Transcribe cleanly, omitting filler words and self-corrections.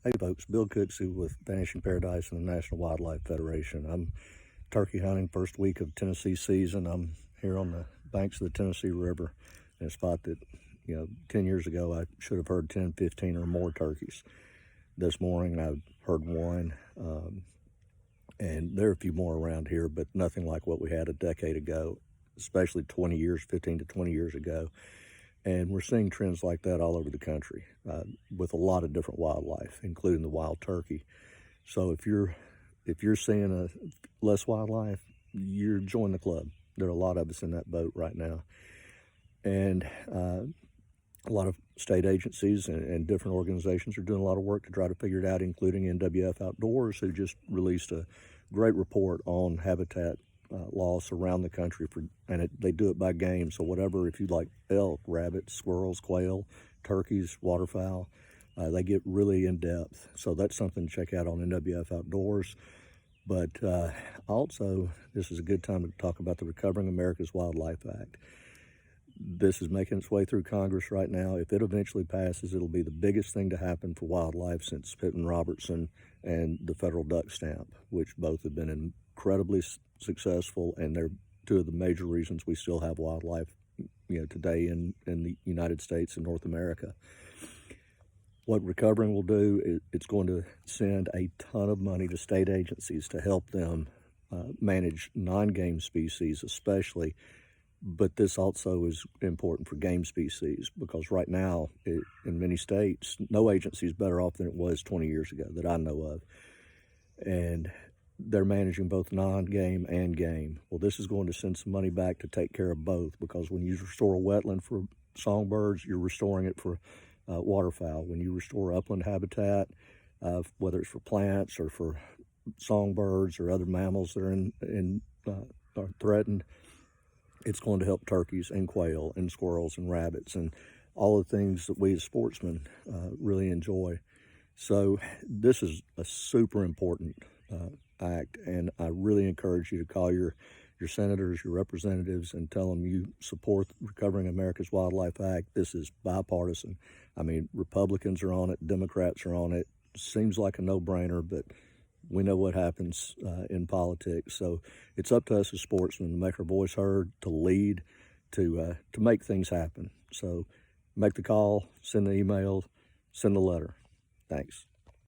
Hey folks, Bill Cooksey with Vanishing Paradise and the National Wildlife Federation. I'm turkey hunting first week of Tennessee season. I'm here on the banks of the Tennessee River in a spot that, 10 years ago I should have heard 10, 15 or more turkeys. This morning I heard one, and there are a few more around here, but nothing like what we had a decade ago, especially 15 to 20 years ago. And we're seeing trends like that all over the country with a lot of different wildlife, including the wild turkey. So if you're seeing less wildlife, you're joining the club. There are a lot of us in that boat right now. And a lot of state agencies and different organizations are doing a lot of work to try to figure it out, including NWF Outdoors, who just released a great report on habitat loss around the country, they do it by game. So whatever, if you like elk, rabbits, squirrels, quail, turkeys, waterfowl, they get really in depth. So that's something to check out on NWF Outdoors. But also, this is a good time to talk about the Recovering America's Wildlife Act. This is making its way through Congress right now. If it eventually passes, it'll be the biggest thing to happen for wildlife since Pittman-Robertson and the federal duck stamp, which both have been incredibly successful, and they're two of the major reasons we still have wildlife, today in the United States and North America. What Recovering will do is it's going to send a ton of money to state agencies to help them manage non-game species, especially. But this also is important for game species, because right now, in many states, no agency is better off than it was 20 years ago that I know of. And they're managing both non-game and game. Well, this is going to send some money back to take care of both, because when you restore a wetland for songbirds, you're restoring it for waterfowl. When you restore upland habitat, whether it's for plants or for songbirds or other mammals that are threatened, it's going to help turkeys and quail and squirrels and rabbits and all the things that we as sportsmen really enjoy. So this is a super important act, and I really encourage you to call your senators, your representatives, and tell them you support Recovering America's Wildlife Act. This is bipartisan. I mean, Republicans are on it, Democrats are on it. Seems like a no-brainer, but we know what happens in politics. So it's up to us as sportsmen to make our voice heard, to lead, to make things happen. So make the call, send the email, send the letter. Thanks.